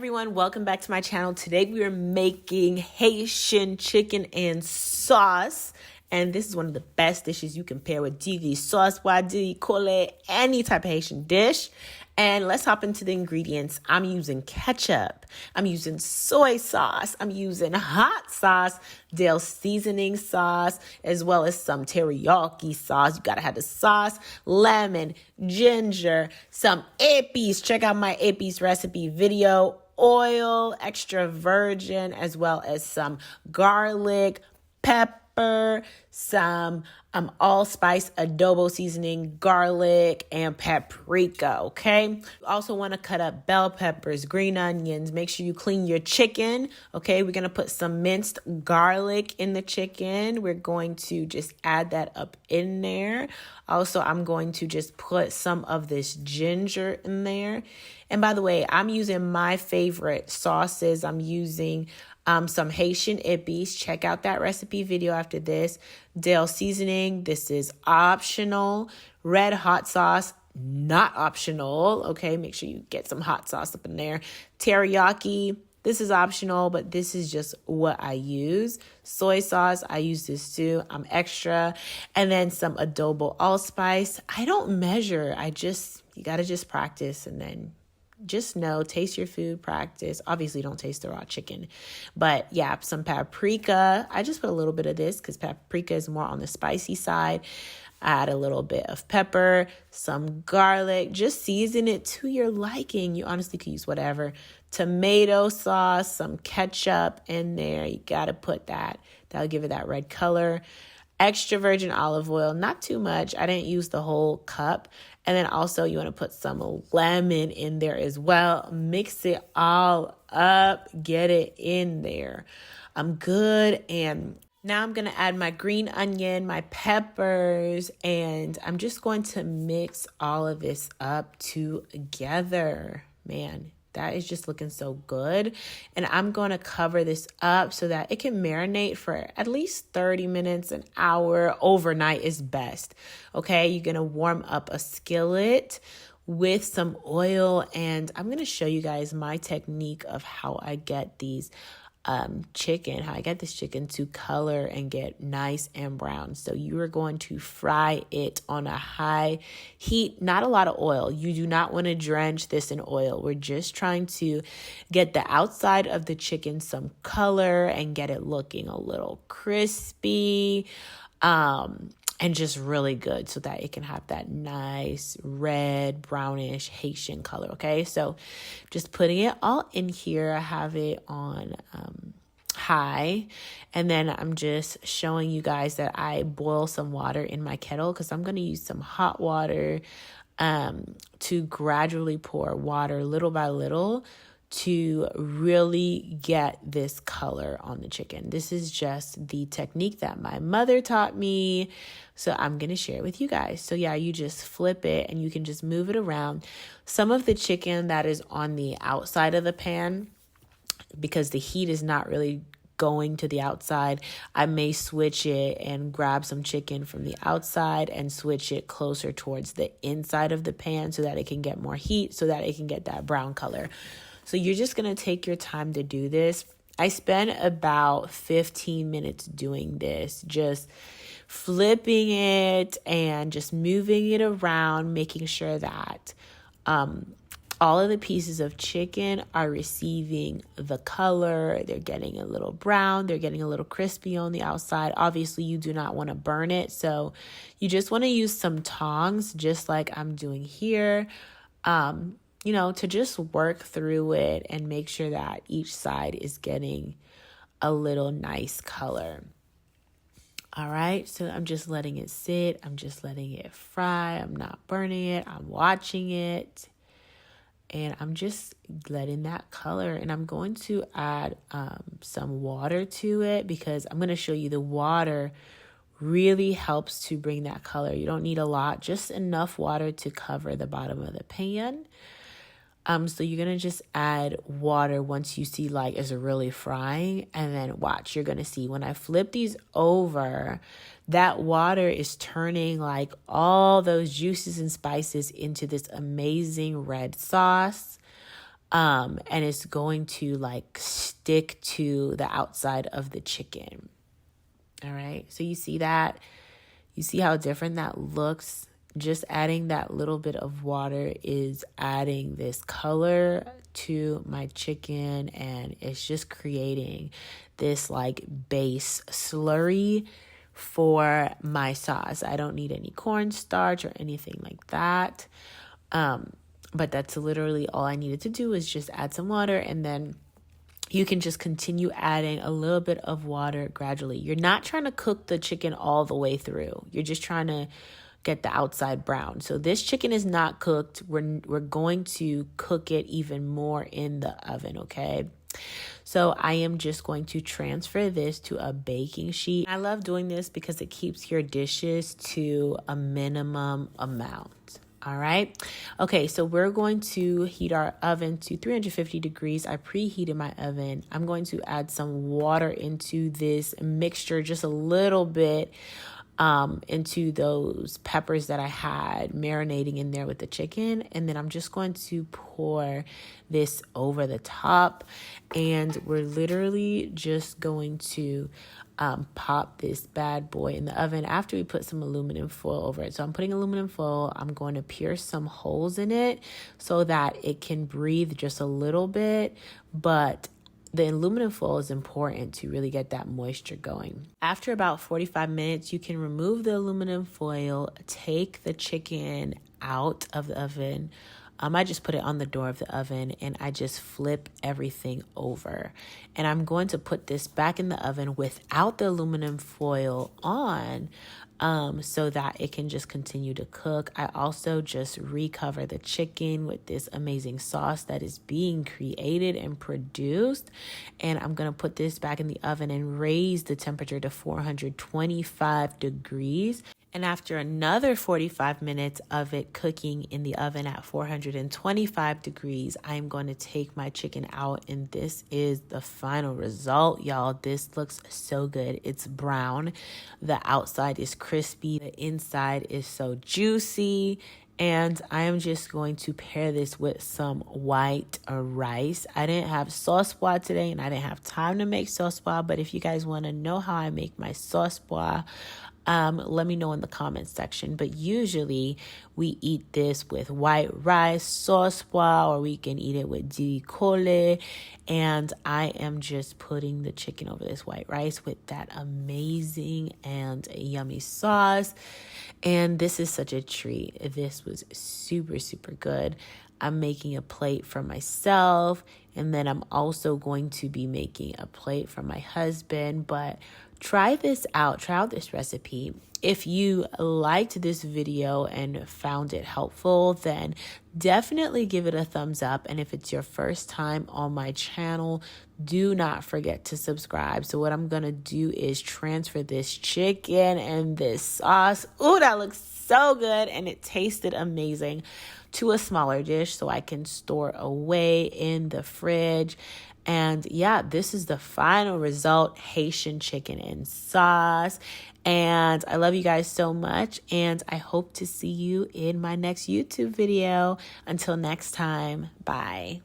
everyone, welcome back to my channel. Today we are making Haitian chicken and sauce. And this is one of the best dishes you can pair with digi sauce, wadi, kole, any type of Haitian dish. And let's hop into the ingredients. I'm using ketchup. I'm using soy sauce. I'm using hot sauce, Dale seasoning sauce, as well as some teriyaki sauce. You gotta have the sauce, lemon, ginger, some épices. Check out my épices recipe video. Oil, extra virgin, as well as some garlic, pepper, some allspice adobo seasoning, garlic, and paprika, okay? You also want to cut up bell peppers, green onions. Make sure you clean your chicken, okay? We're going to put some minced garlic in the chicken. We're going to just add that up in there. Also, I'm going to just put some of this ginger in there. And by the way, I'm using my favorite sauces. I'm using some Haitian épices. Check out that recipe video after this. Dale seasoning. This is optional. Red hot sauce, not optional. Okay, make sure you get some hot sauce up in there. Teriyaki. This is optional, but this is just what I use. Soy sauce, I use this too. I'm extra. And then some adobo allspice. I don't measure. You got to just practice and then just know, taste your food, practice. Obviously, don't taste the raw chicken. But yeah, some paprika. I just put a little bit of this because paprika is more on the spicy side. Add a little bit of pepper, some garlic. Just season it to your liking. You honestly could use whatever. Tomato sauce, some ketchup in there. You got to put that. That'll give it that red color. Extra virgin olive oil, not too much. I didn't use the whole cup. And then also you want to put some lemon in there as well. Mix it all up. Get it in there. I'm good. And now I'm going to add my green onion, my peppers, and I'm just going to mix all of this up together. Man, that is just looking so good. And I'm going to cover this up so that it can marinate for at least 30 minutes, an hour. Overnight is best. Okay, you're going to warm up a skillet with some oil. And I'm going to show you guys my technique of how I get these how I get this chicken to color and get nice and brown. So you are going to fry it on a high heat, not a lot of oil. You do not want to drench this in oil. We're just trying to get the outside of the chicken some color and get it looking a little crispy. And just really good so that it can have that nice red, brownish Haitian color, okay? So just putting it all in here. I have it on high. And then I'm just showing you guys that I boil some water in my kettle because I'm going to use some hot water to gradually pour water little by little to really get this color on the chicken. This is just the technique that my mother taught me. So I'm going to share it with you guys. So yeah, you just flip it and you can just move it around. Some of the chicken that is on the outside of the pan, because the heat is not really going to the outside, I may switch it and grab some chicken from the outside and switch it closer towards the inside of the pan so that it can get more heat, so that it can get that brown color. So you're just going to take your time to do this. I spent about 15 minutes doing this, just flipping it and just moving it around, making sure that all of the pieces of chicken are receiving the color. They're getting a little brown. They're getting a little crispy on the outside. Obviously, you do not want to burn it. So you just want to use some tongs, just like I'm doing here. To just work through it and make sure that each side is getting a little nice color. All right, so I'm just letting it sit. I'm just letting it fry. I'm not burning it. I'm watching it. And I'm just letting that color. And I'm going to add some water to it because I'm going to show you the water really helps to bring that color. You don't need a lot, just enough water to cover the bottom of the pan. So you're going to just add water once you see like it's really frying, and then watch, you're going to see when I flip these over, that water is turning like all those juices and spices into this amazing red sauce. And it's going to like stick to the outside of the chicken. All right. So you see that? You see how different that looks? Just adding that little bit of water is adding this color to my chicken, and it's just creating this like base slurry for my sauce. I don't need any cornstarch or anything like that. But that's literally all I needed to do is just add some water, and then you can just continue adding a little bit of water gradually. You're not trying to cook the chicken all the way through. You're just trying to get the outside brown. So this chicken is not cooked. We're going to cook it even more in the oven, okay? So I am just going to transfer this to a baking sheet. I love doing this because it keeps your dishes to a minimum amount. All right. Okay, so we're going to heat our oven to 350 degrees. I preheated my oven. I'm going to add some water into this mixture, just a little bit, into those peppers that I had marinating in there with the chicken. And then I'm just going to pour this over the top. And we're literally just going to pop this bad boy in the oven after we put some aluminum foil over it. So I'm putting aluminum foil. I'm going to pierce some holes in it so that it can breathe just a little bit, but the aluminum foil is important to really get that moisture going. After about 45 minutes, you can remove the aluminum foil, take the chicken out of the oven. I just put it on the door of the oven and I just flip everything over. And I'm going to put this back in the oven without the aluminum foil on, so that it can just continue to cook. I also just recover the chicken with this amazing sauce that is being created and produced. And I'm going to put this back in the oven and raise the temperature to 425 degrees. And after another 45 minutes of it cooking in the oven at 425 degrees, I'm going to take my chicken out, and this is the final result, y'all. This looks so good. It's brown. The outside is crispy. The inside is so juicy. And I am just going to pair this with some white rice. I didn't have sauce pois today, and I didn't have time to make sauce pois. But if you guys want to know how I make my sauce pois, let me know in the comments section. But usually we eat this with white rice, sauce pois, or we can eat it with diri. And I am just putting the chicken over this white rice with that amazing and yummy sauce. And this is such a treat. This was super, super good. I'm making a plate for myself, and then I'm also going to be making a plate for my husband. But try this out. Try out this recipe. If you liked this video and found it helpful, then definitely give it a thumbs up. And if it's your first time on my channel, do not forget to subscribe. So what I'm going to do is transfer this chicken and this sauce. Ooh, that looks so good. And it tasted amazing, to a smaller dish so I can store away in the fridge. And yeah, this is the final result, Haitian chicken and sauce. And I love you guys so much, and I hope to see you in my next YouTube video. Until next time, bye.